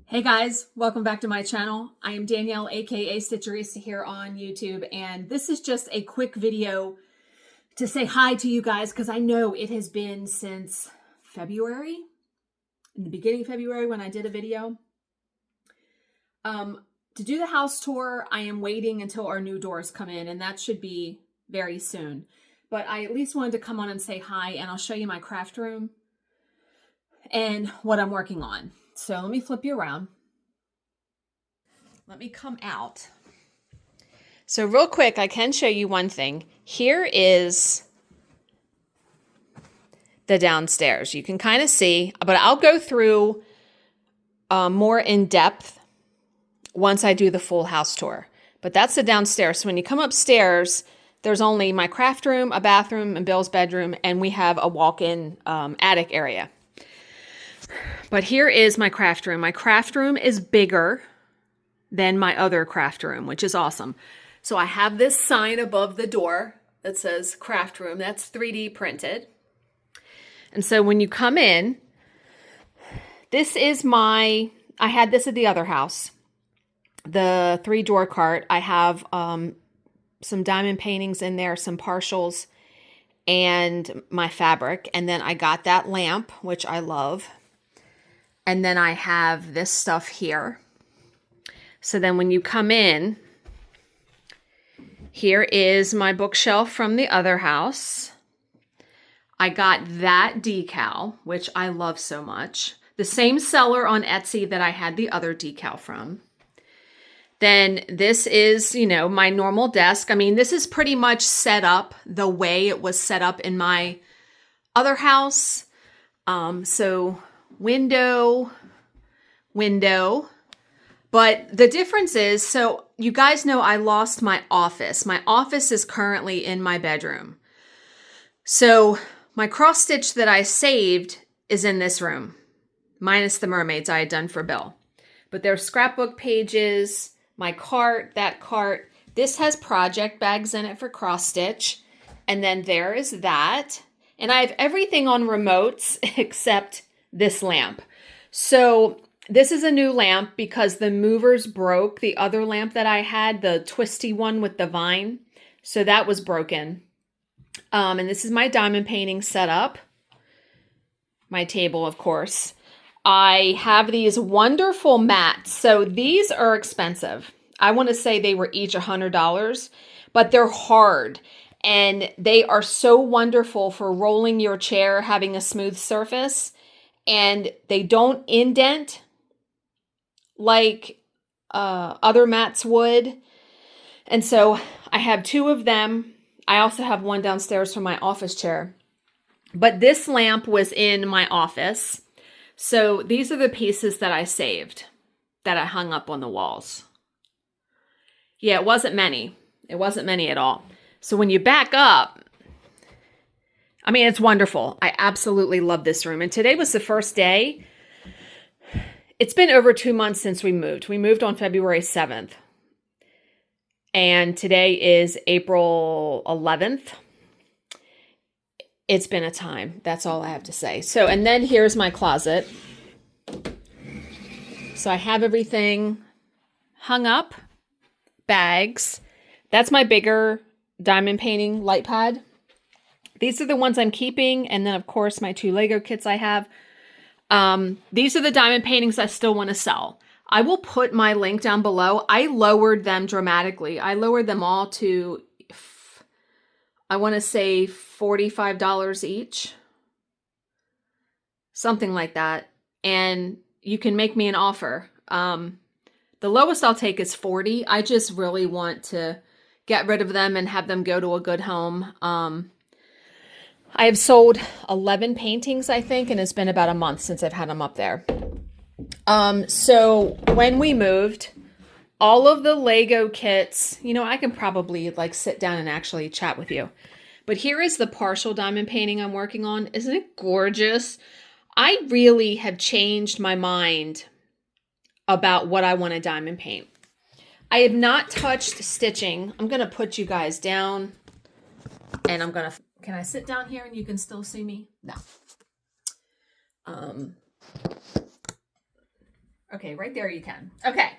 Hey guys, welcome back to my channel. I am Danielle, aka Stitcherista here on YouTube, and this is just a quick video to say hi to you guys because I know it has been since February, in the beginning of February when I did a video. To do the house tour, I am waiting until our new doors come in, and that should be very soon. But I at least wanted to come on and say hi, and I'll show you my craft room and what I'm working on. So let me flip you around. Let me come out. So real quick, I can show you one thing. Here is the downstairs. You can kind of see, but I'll go through more in depth once I do the full house tour. But that's the downstairs. So when you come upstairs, there's only my craft room, a bathroom, and Bill's bedroom, and we have a walk-in attic area. But here is my craft room. My craft room is bigger than my other craft room, which is awesome. So I have this sign above the door that says craft room. That's 3D printed. And so when you come in, this is I had this at the other house, the 3-drawer cart. I have some diamond paintings in there, some partials, and my fabric. And then I got that lamp, which I love. And then I have this stuff here. So then when you come in, here is my bookshelf from the other house. I got that decal, which I love so much. The same seller on Etsy that I had the other decal from. Then this is, my normal desk. I mean, this is pretty much set up the way it was set up in my other house. So window. But the difference is, so you guys know I lost my office. My office is currently in my bedroom. So my cross stitch that I saved is in this room, minus the mermaids I had done for Bill. But there's scrapbook pages, my cart, that cart. This has project bags in it for cross stitch. And then there is that. And I have everything on remotes except this lamp. So this is a new lamp because the movers broke the other lamp that I had, the twisty one with the vine. So that was broken. And this is my diamond painting set up. My table, of course. I have these wonderful mats. So these are expensive. I want to say they were each $100, but they're hard. And they are so wonderful for rolling your chair, having a smooth surface. And they don't indent like other mats would. And so I have 2 of them. I also have one downstairs for my office chair. But this lamp was in my office. So these are the pieces that I saved that I hung up on the walls. Yeah, it wasn't many. It wasn't many at all. So when you back up, I mean, it's wonderful. I absolutely love this room. And today was the first day. It's been over 2 months since we moved. We moved on February 7th. And today is April 11th. It's been a time. That's all I have to say. So, and then here's my closet. So I have everything hung up. Bags. That's my bigger diamond painting light pad. These are the ones I'm keeping. And then, of course, my 2 Lego kits I have. These are the diamond paintings I still want to sell. I will put my link down below. I lowered them dramatically. I lowered them all to, I want to say $45 each. Something like that. And you can make me an offer. The lowest I'll take is $40. I just really want to get rid of them and have them go to a good home. I have sold 11 paintings, I think, and it's been about a month since I've had them up there. So when we moved, all of the Lego kits, I can probably sit down and actually chat with you. But here is the partial diamond painting I'm working on. Isn't it gorgeous? I really have changed my mind about what I want to diamond paint. I have not touched stitching. I'm going to put you guys down and I'm going to... Can I sit down here and you can still see me? No. Okay, right there you can. Okay.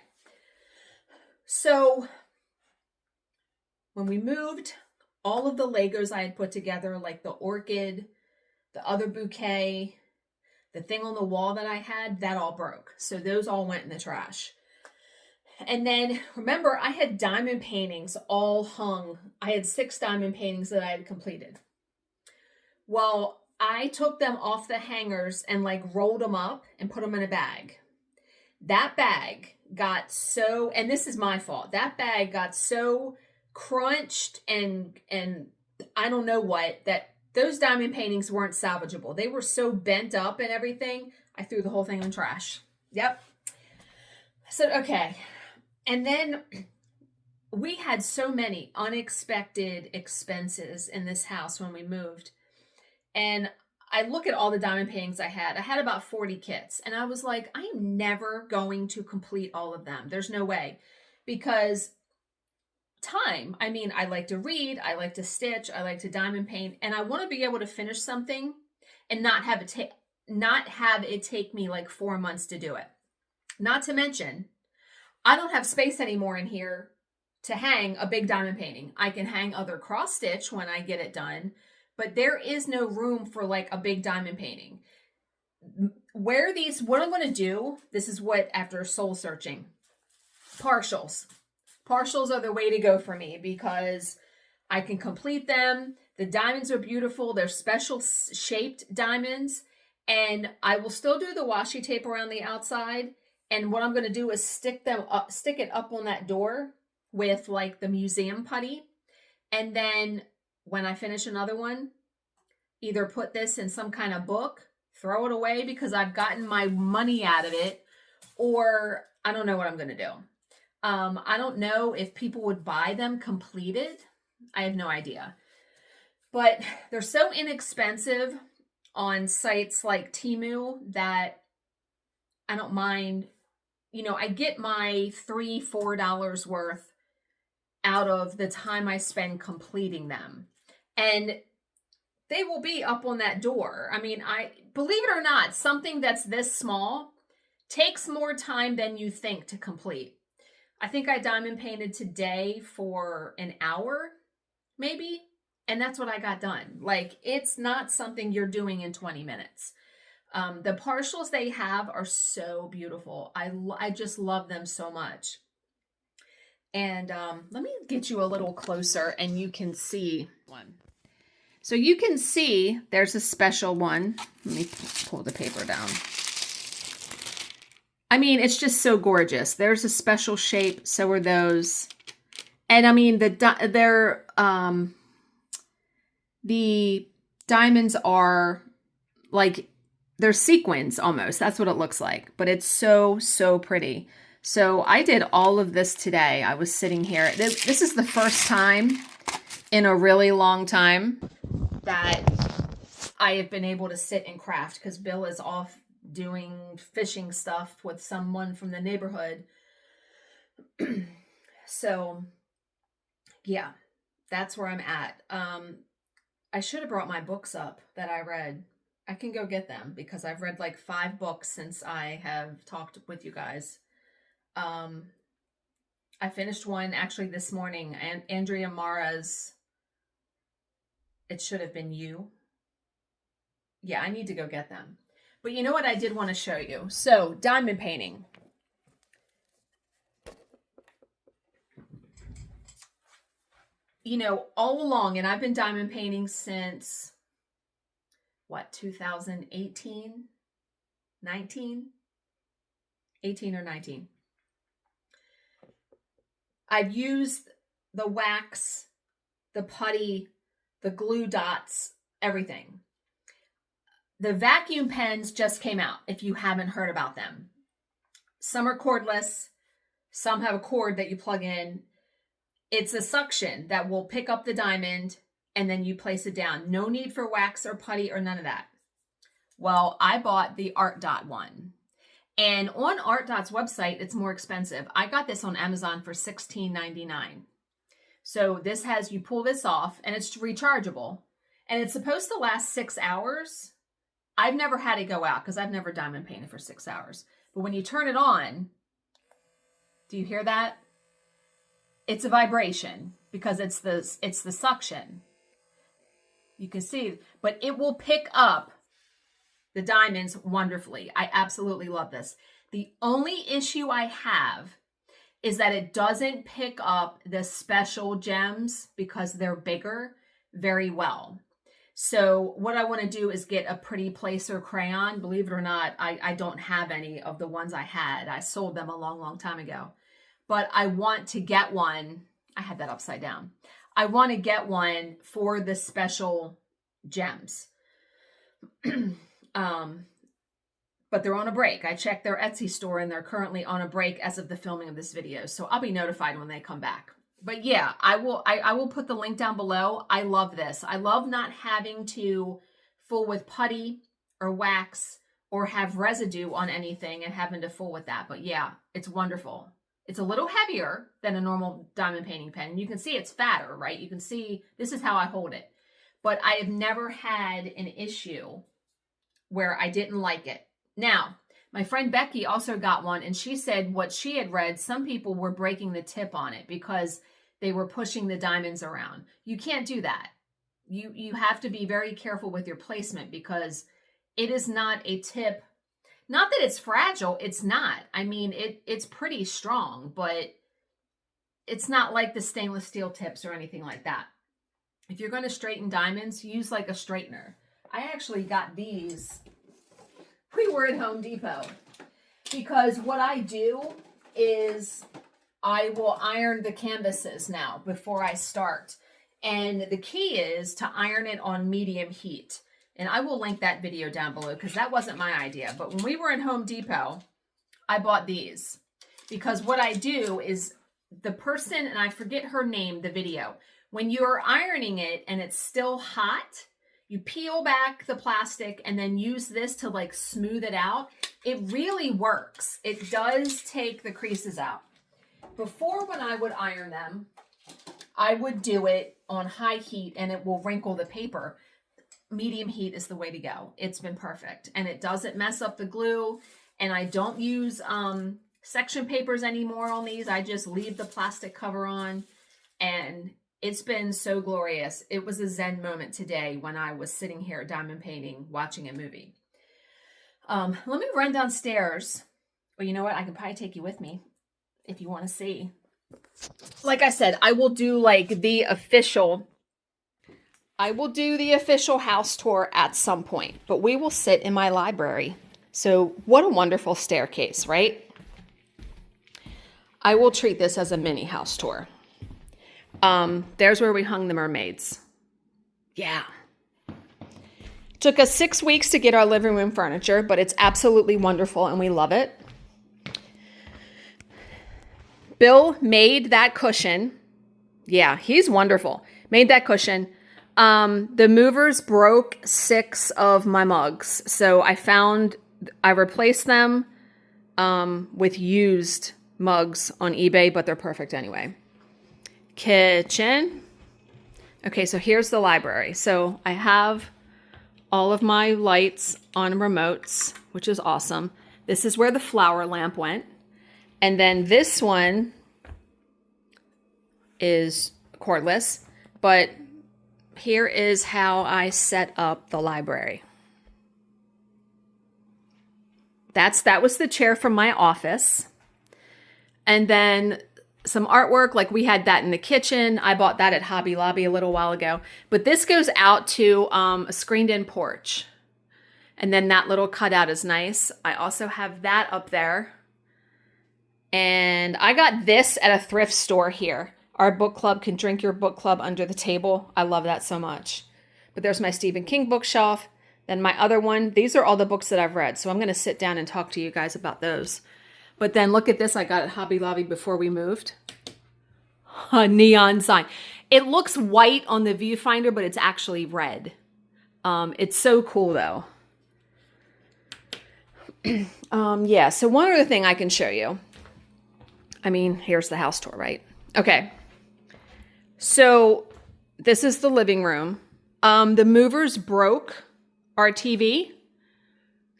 So when we moved, all of the Legos I had put together, like the orchid, the other bouquet, the thing on the wall that I had, that all broke. So those all went in the trash. And then remember, I had diamond paintings all hung. I had 6 diamond paintings that I had completed. Well, I took them off the hangers and like rolled them up and put them in a bag. That bag got so, and this is my fault, that bag got so crunched and I don't know what, that those diamond paintings weren't salvageable. They were so bent up and everything. I threw the whole thing in the trash. Yep. I said, okay. And then we had so many unexpected expenses in this house when we moved. And I look at all the diamond paintings I had. I had about 40 kits. And I was like, I am never going to complete all of them. There's no way. Because time, I mean, I like to read, I like to stitch, I like to diamond paint, and I want to be able to finish something and not have it take me like 4 months to do it. Not to mention, I don't have space anymore in here to hang a big diamond painting. I can hang other cross stitch when I get it done, but there is no room for like a big diamond painting. What I'm going to do, this is what, after soul searching, partials. Partials are the way to go for me because I can complete them. The diamonds are beautiful. They're special shaped diamonds. And I will still do the washi tape around the outside. And what I'm going to do is stick it up on that door with like the museum putty. And then when I finish another one, either put this in some kind of book, throw it away because I've gotten my money out of it, or I don't know what I'm going to do. I don't know if people would buy them completed. I have no idea. But they're so inexpensive on sites like Temu that I don't mind. You know, I get my $3-4 worth out of the time I spend completing them. And they will be up on that door. I mean, believe it or not, something that's this small takes more time than you think to complete. I think I diamond painted today for an hour, maybe. And that's what I got done. Like, it's not something you're doing in 20 minutes. The partials they have are so beautiful. I just love them so much. And let me get you a little closer and you can see one. So you can see there's a special one. Let me pull the paper down. I mean, it's just so gorgeous. There's a special shape. So are those. And I mean, the diamonds are like, they're sequins almost. That's what it looks like. But it's so, so pretty. So I did all of this today. I was sitting here. This is the first time in a really long time that I have been able to sit and craft because Bill is off doing fishing stuff with someone from the neighborhood. So yeah, that's where I'm at. I should have brought my books up that I read. I can go get them because I've read like 5 books since I have talked with you guys. I finished one actually this morning, and Andrea Mara's It Should Have Been You. Yeah, I need to go get them. But you know what I did want to show you? So, diamond painting. You know, all along, and I've been diamond painting since, 2018? 19? 18 or 19. I've used the wax, the putty, the glue dots, everything. The vacuum pens just came out, if you haven't heard about them. Some are cordless. Some have a cord that you plug in. It's a suction that will pick up the diamond and then you place it down. No need for wax or putty or none of that. Well, I bought the Art Dot one. And on Art Dot's website, it's more expensive. I got this on Amazon for $16.99. So this has, you pull this off and it's rechargeable. And it's supposed to last 6 hours. I've never had it go out because I've never diamond painted for 6 hours. But when you turn it on, do you hear that? It's a vibration because it's the suction. You can see, but it will pick up the diamonds wonderfully. I absolutely love this. The only issue I have is that it doesn't pick up the special gems because they're bigger very well. So what I want to do is get a pretty placer crayon. Believe it or not, I don't have any of the ones I had. I sold them a long, long time ago. But I want to get one. I had that upside down. I want to get one for the special gems. But they're on a break. I checked their Etsy store and they're currently on a break as of the filming of this video. So I'll be notified when they come back. But yeah, I will put the link down below. I love this. I love not having to fool with putty or wax or have residue on anything and having to fool with that. But yeah, it's wonderful. It's a little heavier than a normal diamond painting pen. You can see it's fatter, right? You can see this is how I hold it. But I have never had an issue where I didn't like it. Now, my friend Becky also got one, and she said what she had read, some people were breaking the tip on it because they were pushing the diamonds around. You can't do that. You have to be very careful with your placement because it is not a tip. Not that it's fragile, it's not. I mean, it's pretty strong, but it's not like the stainless steel tips or anything like that. If you're going to straighten diamonds, use like a straightener. I actually got these. We were at Home Depot because what I do is I will iron the canvases now before I start. And the key is to iron it on medium heat. And I will link that video down below because that wasn't my idea. But when we were in Home Depot, I bought these because what I do is the person, and I forget her name, the video, when you're ironing it and it's still hot, you peel back the plastic and then use this to like smooth it out. It really works. It does take the creases out. Before, when I would iron them, I would do it on high heat and it will wrinkle the paper. Medium heat is the way to go. It's been perfect. And it doesn't mess up the glue. And I don't use section papers anymore on these. I just leave the plastic cover on. And it's been so glorious. It was a Zen moment today when I was sitting here diamond painting, watching a movie. Let me run downstairs. Well, you know what? I can probably take you with me if you want to see. Like I said, I will do like the official house tour at some point, but we will sit in my library. So what a wonderful staircase, right? I will treat this as a mini house tour. There's where we hung the mermaids. Yeah. Took us 6 weeks to get our living room furniture, but it's absolutely wonderful and we love it. Bill made that cushion. Yeah, he's wonderful. Made that cushion. The movers broke 6 of my mugs. So I replaced them with used mugs on eBay, but they're perfect anyway. Kitchen. Okay, so here's the library. So I have all of my lights on remotes, which is awesome. This is where the flower lamp went. And then this one is cordless, but here is how I set up the library. That was the chair from my office. And then some artwork, like we had that in the kitchen. I bought that at Hobby Lobby a little while ago. But this goes out to a screened-in porch. And then that little cutout is nice. I also have that up there. And I got this at a thrift store here. Our book club can drink your book club under the table. I love that so much. But there's my Stephen King bookshelf. Then my other one. These are all the books that I've read. So I'm going to sit down and talk to you guys about those. But then look at this. I got at Hobby Lobby before we moved. A neon sign. It looks white on the viewfinder, but it's actually red. It's so cool though. Yeah, so one other thing I can show you. I mean, here's the house tour, right? Okay. So this is the living room. The movers broke our TV.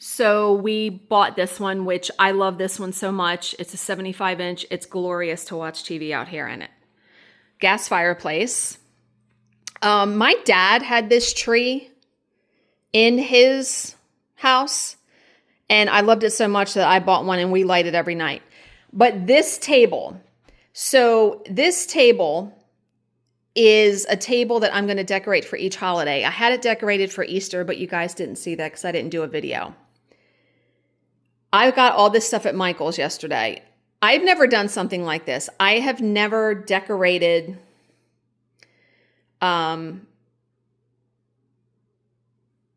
So we bought this one, which I love this one so much. It's a 75-inch. It's glorious to watch TV out here in it. Gas fireplace. My dad had this tree in his house, and I loved it so much that I bought one and we light it every night. But this table, so this table is a table that I'm going to decorate for each holiday. I had it decorated for Easter, but you guys didn't see that because I didn't do a video. I got all this stuff at Michael's yesterday. I've never done something like this. I have never decorated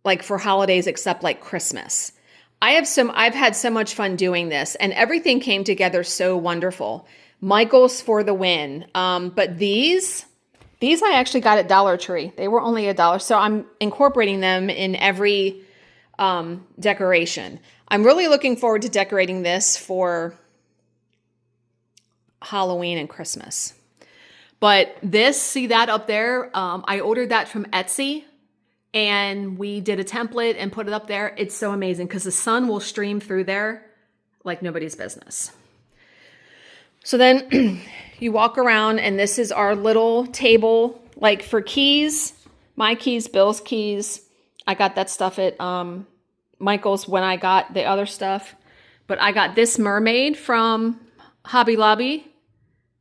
like for holidays except like Christmas. I've had so much fun doing this, and everything came together so wonderful. Michael's for the win. But these I actually got at Dollar Tree. They were only $1, so I'm incorporating them in every decoration. I'm really looking forward to decorating this for Halloween and Christmas. But this, see that up there? I ordered that from Etsy, and we did a template and put it up there. It's so amazing because the sun will stream through there like nobody's business. So then you walk around, and this is our little table, like for keys, my keys, Bill's keys. I got that stuff at Michael's when I got the other stuff. But I got this mermaid from Hobby Lobby.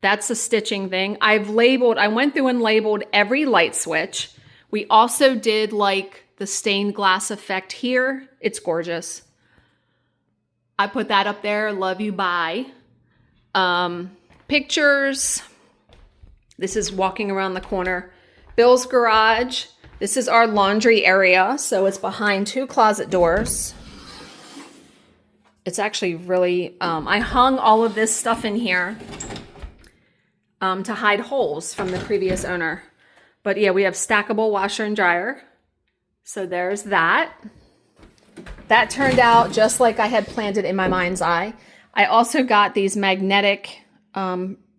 That's a stitching thing. I went through and labeled every light switch. We also did like the stained glass effect here. It's gorgeous. I put that up there. Love you, bye. Pictures. This is walking around the corner. Bill's garage. This is our laundry area. So it's behind 2 closet doors. It's actually really, I hung all of this stuff in here to hide holes from the previous owner. But yeah, we have stackable washer and dryer. So there's that. That turned out just like I had planned it in my mind's eye. I also got these magnetic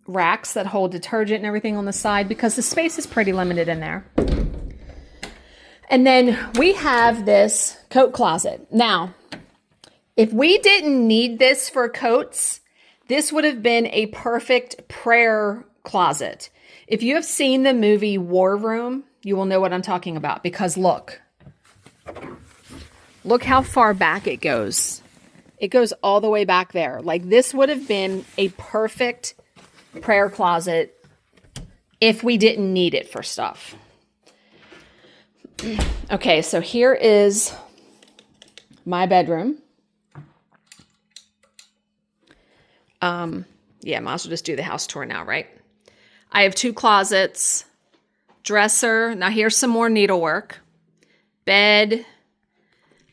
racks that hold detergent and everything on the side because the space is pretty limited in there. And then we have this coat closet. Now, if we didn't need this for coats, this would have been a perfect prayer closet. If you have seen the movie War Room, you will know what I'm talking about because look how far back it goes. It goes all the way back there. Like this would have been a perfect prayer closet if we didn't need it for stuff. Okay, so here is my bedroom. Yeah, might as well just do the house tour now, right? I have 2 closets, dresser. Now here's some more needlework. Bed.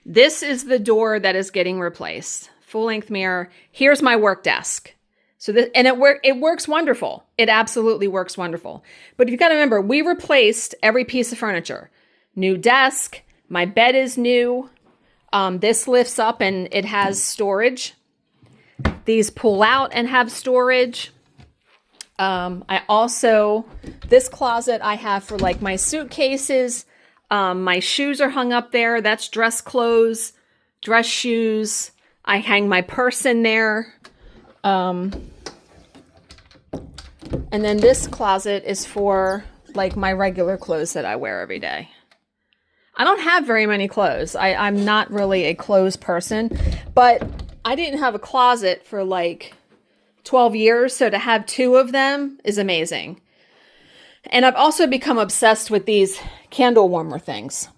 This is the door that is getting replaced. Full-length mirror. Here's my work desk. So this, and it works wonderful. It absolutely works wonderful. But you've got to remember, we replaced every piece of furniture. New desk. My bed is new. This lifts up and it has storage. These pull out and have storage. I also, this closet I have for like my suitcases. My shoes are hung up there. That's dress clothes, dress shoes. I hang my purse in there. And then this closet is for like my regular clothes that I wear every day. I don't have very many clothes. I'm not really a clothes person, but I didn't have a closet for like 12 years. So to have 2 of them is amazing. And I've also become obsessed with these candle warmer things.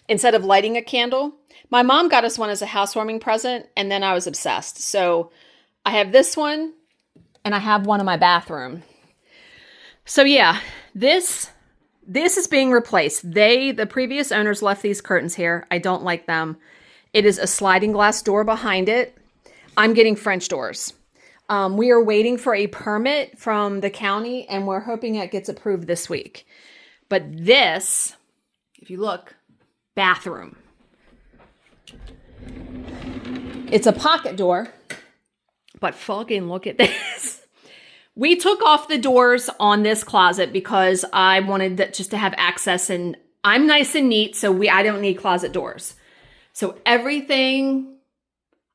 Instead of lighting a candle, my mom got us one as a housewarming present, and then I was obsessed. So I have this one, and I have one in my bathroom. So yeah, this is being replaced. The previous owners left these curtains here. I don't like them. It is a sliding glass door behind it. I'm getting French doors. We are waiting for a permit from the county, and we're hoping it gets approved this week. But this, if you look, bathroom. It's a pocket door, but fucking look at this. We took off the doors on this closet because I wanted just to have access, and I'm nice and neat, so I don't need closet doors. So everything,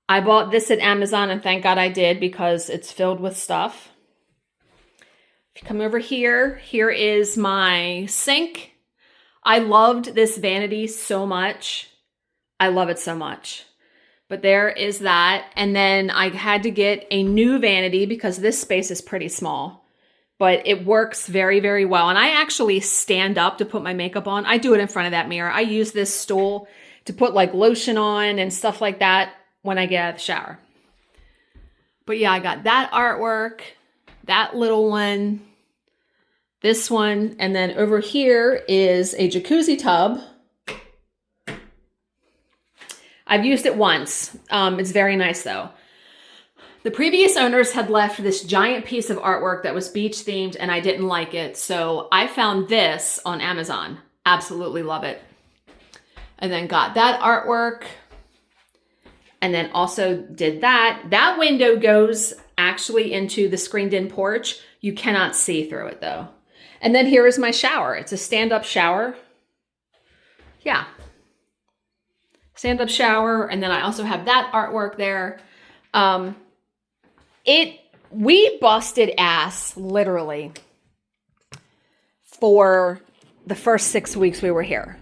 I bought this at Amazon, and thank God I did, because it's filled with stuff. If you come over here, here is my sink. I loved this vanity so much. I love it so much. But there is that. And then I had to get a new vanity because this space is pretty small. But it works very, very well. And I actually stand up to put my makeup on. I do it in front of that mirror. I use this stool to put like lotion on and stuff like that when I get out of the shower. But yeah, I got that artwork, that little one, this one, and then over here is a jacuzzi tub. I've used it once. It's very nice though. The previous owners had left this giant piece of artwork that was beach themed and I didn't like it. So I found this on Amazon. Absolutely love it. And then got that artwork. And then also did that. That window goes actually into the screened-in porch. You cannot see through it though. And then here is my shower. It's a stand-up shower. Yeah. Stand-up shower. And then I also have that artwork there. We busted ass, literally, for the first 6 weeks we were here.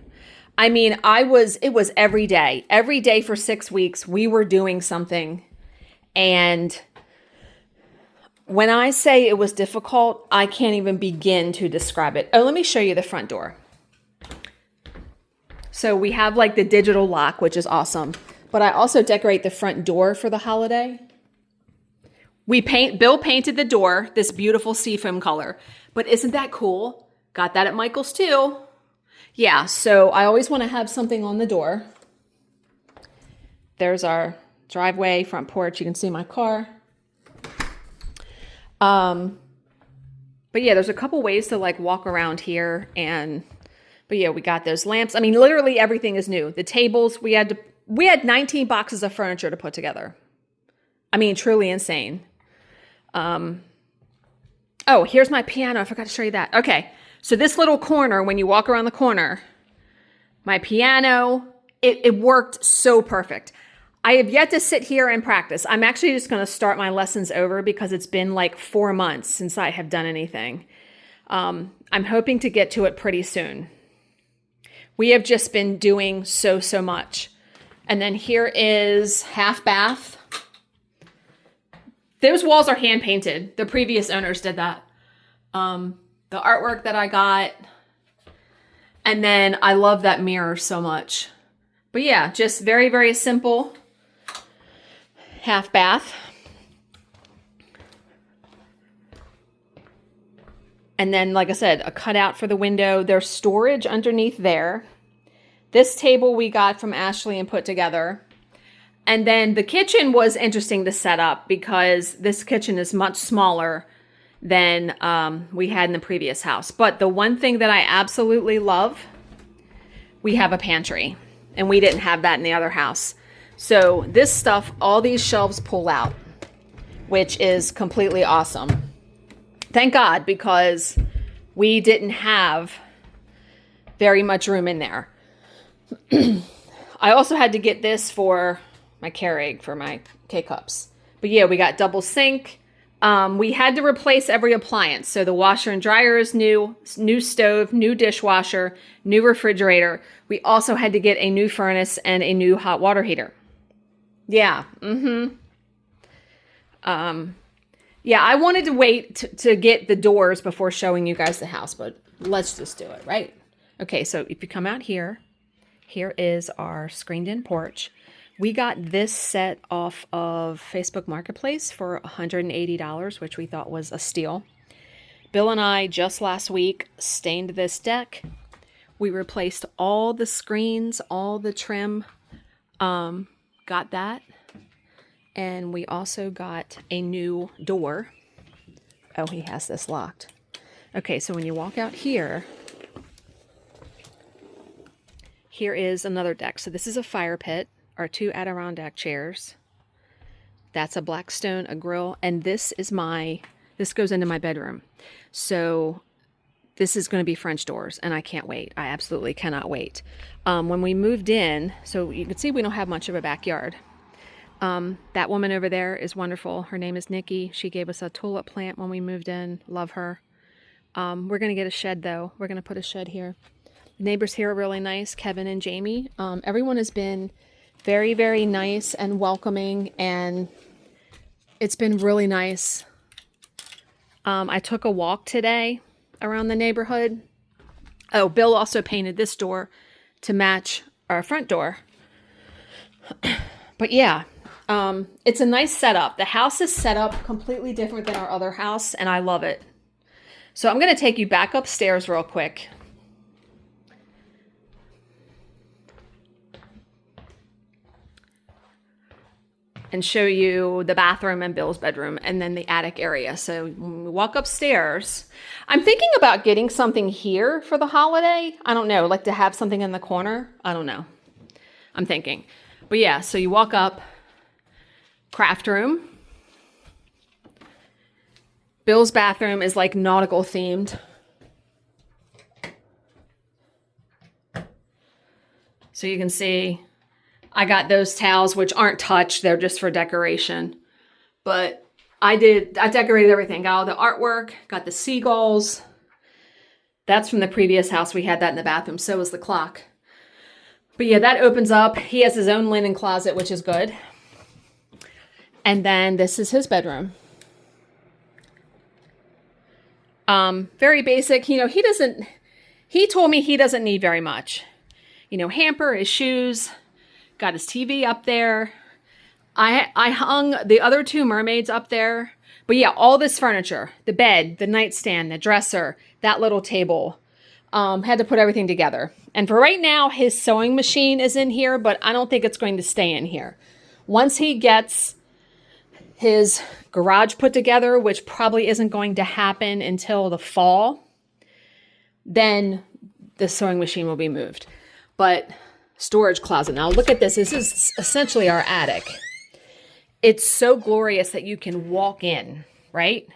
I mean, it was every day. Every day for 6 weeks, we were doing something. And when I say it was difficult, I can't even begin to describe it. Oh, let me show you the front door. So we have like the digital lock, which is awesome. But I also decorate the front door for the holiday. Bill painted the door this beautiful seafoam color. But isn't that cool? Got that at Michael's too. Yeah, so I always want to have something on the door. There's our driveway, front porch. You can see my car. But yeah, there's a couple ways to like walk around here. But yeah, we got those lamps. I mean, literally everything is new. The tables, we had 19 boxes of furniture to put together. I mean, truly insane. Oh, here's my piano. I forgot to show you that. Okay. So this little corner, when you walk around the corner, my piano, it worked so perfect. I have yet to sit here and practice. I'm actually just going to start my lessons over because it's been like 4 months since I have done anything. I'm hoping to get to it pretty soon. We have just been doing so much. And then here is half bath. Those walls are hand painted. The previous owners did that. The artwork that I got. And then I love that mirror so much. But yeah, just very, very simple. Half bath. And then, like I said, a cutout for the window. There's storage underneath there. This table we got from Ashley and put together. And then the kitchen was interesting to set up because this kitchen is much smaller than we had in the previous house. But the one thing that I absolutely love, we have a pantry. And we didn't have that in the other house. So this stuff, all these shelves pull out, which is completely awesome. Thank God, because we didn't have very much room in there. I also had to get this for my Keurig, for my K-Cups. But yeah, we got double sink. We had to replace every appliance. So the washer and dryer is new stove, new dishwasher, new refrigerator. We also had to get a new furnace and a new hot water heater. Yeah. Yeah, I wanted to wait to get the doors before showing you guys the house, but let's just do it, right? Okay, so if you come out here, here is our screened-in porch. We got this set off of Facebook Marketplace for $180, which we thought was a steal. Bill and I, just last week, stained this deck. We replaced all the screens, all the trim, got that. And we also got a new door. Oh, he has this locked. Okay, so when you walk out here, here is another deck. So this is a fire pit. Our 2 Adirondack chairs. That's a Blackstone, a grill, and this goes into my bedroom. So this is going to be French doors, and I can't wait. I absolutely cannot wait. When we moved in, so you can see we don't have much of a backyard. That woman over there is wonderful. Her name is Nikki. She gave us a tulip plant when we moved in. Love her. We're going to get a shed, though. We're going to put a shed here. The neighbors here are really nice, Kevin and Jamie. Everyone has been very, very nice and welcoming, and it's been really nice. I took a walk today around the neighborhood. Oh, Bill also painted this door to match our front door. But yeah, it's a nice setup. The house is set up completely different than our other house, and I love it. So I'm going to take you back upstairs real quick. And show you the bathroom and Bill's bedroom and then the attic area. So when we walk upstairs, I'm thinking about getting something here for the holiday. I don't know, like to have something in the corner. I don't know. I'm thinking. But yeah, so you walk up, craft room. Bill's bathroom is like nautical themed. So you can see I got those towels, which aren't touched. They're just for decoration. But I decorated everything. Got all the artwork, got the seagulls. That's from the previous house. We had that in the bathroom. So was the clock. But yeah, that opens up. He has his own linen closet, which is good. And then this is his bedroom. Very basic. You know, he told me he doesn't need very much. You know, hamper, his shoes. Got his TV up there. I hung the other two mermaids up there. But yeah, all this furniture, the bed, the nightstand, the dresser, that little table, had to put everything together. And for right now, his sewing machine is in here, but I don't think it's going to stay in here. Once he gets his garage put together, which probably isn't going to happen until the fall, then the sewing machine will be moved. But storage closet. Now look at this. This is essentially our attic. It's so glorious that you can walk in, right?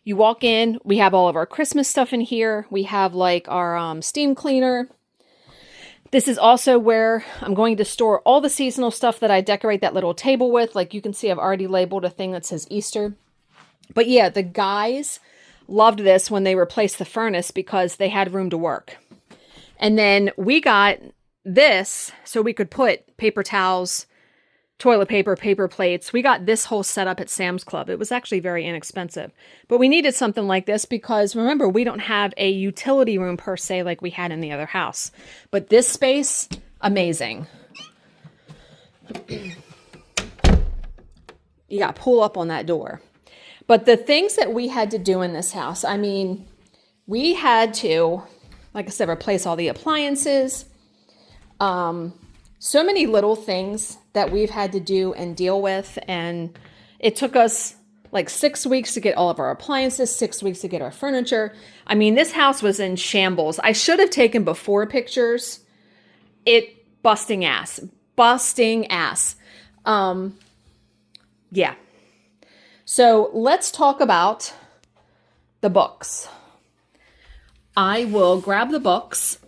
You walk in, we have all of our Christmas stuff in here. We have like our steam cleaner. This is also where I'm going to store all the seasonal stuff that I decorate that little table with. Like you can see, I've already labeled a thing that says Easter. But yeah, the guys loved this when they replaced the furnace because they had room to work. And then we got this so we could put paper towels, toilet paper, paper plates. We got this whole setup at Sam's Club. It was actually very inexpensive, but we needed something like this because remember, we don't have a utility room per se like we had in the other house. But this space, amazing. You got to pull up on that door. But the things that we had to do in this house, I mean, we had to, like I said, replace all the appliances. So many little things that we've had to do and deal with. And it took us like 6 weeks to get all of our appliances, 6 weeks to get our furniture. I mean, this house was in shambles. I should have taken before pictures. Busting ass. Yeah. So let's talk about the books. I will grab the books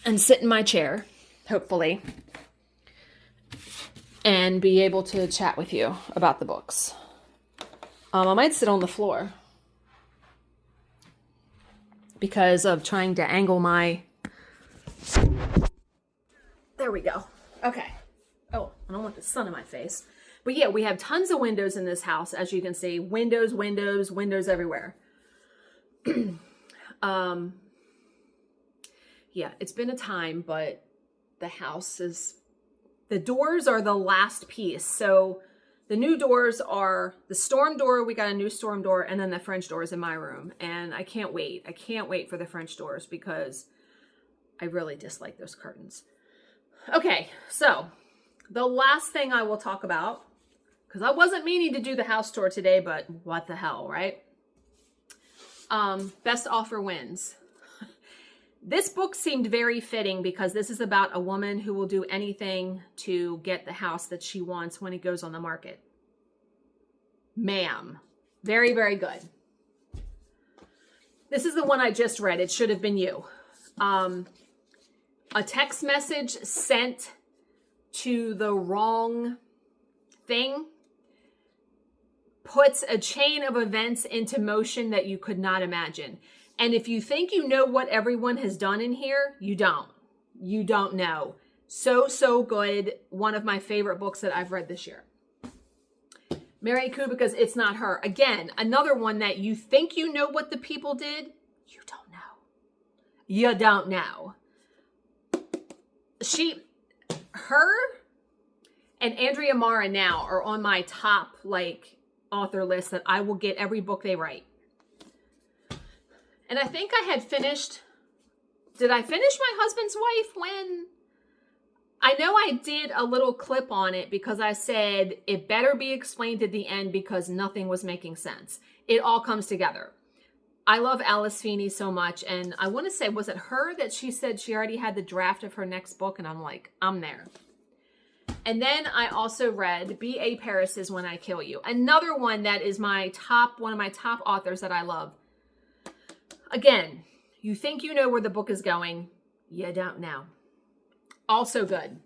and sit in my chair, hopefully, and be able to chat with you about the books. I might sit on the floor because of trying to angle my... There we go. Okay. Oh, I don't want the sun in my face. But yeah, we have tons of windows in this house, as you can see. Windows everywhere. Yeah, it's been a time, but the house is... The doors are the last piece. So the new doors are the storm door. We got a new storm door, and then the French doors in my room. And I can't wait. I can't wait for the French doors because I really dislike those curtains. Okay, so the last thing I will talk about, because I wasn't meaning to do the house tour today, but what the hell, right? Best offer wins. This book seemed very fitting because this is about a woman who will do anything to get the house that she wants when it goes on the market. Ma'am. Very, very good. This is the one I just read. It should have been you. A text message sent to the wrong thing puts a chain of events into motion that you could not imagine. And if you think you know what everyone has done in here, you don't. You don't know. So good. One of my favorite books that I've read this year. Mary Kubica's It's Not Her. Again, another one that you think you know what the people did. You don't know. You don't know. Her and Andrea Mara now are on my top author list that I will get every book they write. And I think I had finished, did I finish My Husband's Wife when? I know I did a little clip on it because I said it better be explained at the end because nothing was making sense. It all comes together. I love Alice Feeney so much. And I want to say, was it her that she said she already had the draft of her next book? And I'm like, I'm there. And then I also read B.A. Paris's When I Kill You. Another one that is one of my top authors that I love. Again, you think you know where the book is going. You don't know. Also good.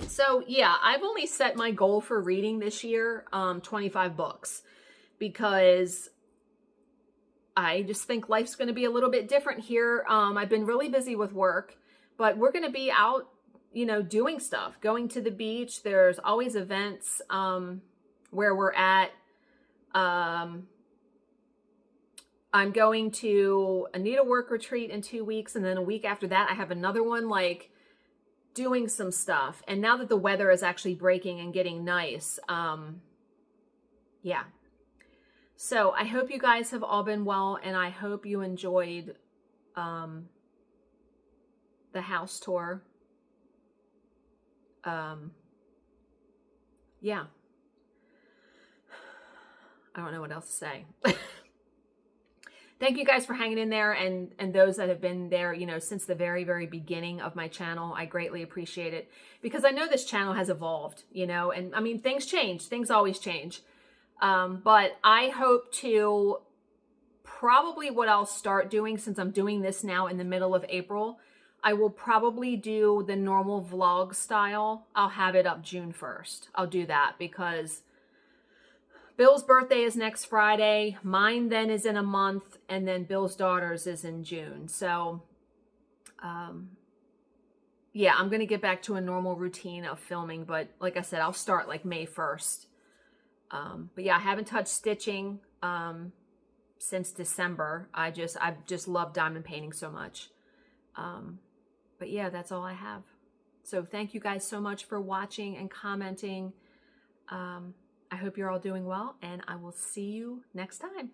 So yeah, I've only set my goal for reading this year, 25 books, because I just think life's going to be a little bit different here. I've been really busy with work, but we're going to be out, doing stuff, going to the beach. There's always events where we're at. I'm going to a needlework retreat in 2 weeks. And then a week after that, I have another one, doing some stuff. And now that the weather is actually breaking and getting nice, yeah. So I hope you guys have all been well, and I hope you enjoyed the house tour. Yeah. I don't know what else to say. Thank you guys for hanging in there, and those that have been there, since the very, very beginning of my channel. I greatly appreciate it because I know this channel has evolved, and I mean, things change. Things always change. But I hope to probably what I'll start doing, since I'm doing this now in the middle of April, I will probably do the normal vlog style. I'll have it up June 1st. I'll do that because Bill's birthday is next Friday. Mine then is in a month. And then Bill's daughter's is in June. So, yeah, I'm going to get back to a normal routine of filming. But like I said, I'll start May 1st. But yeah, I haven't touched stitching since December. I've just loved diamond painting so much. But yeah, that's all I have. So thank you guys so much for watching and commenting. I hope you're all doing well, and I will see you next time.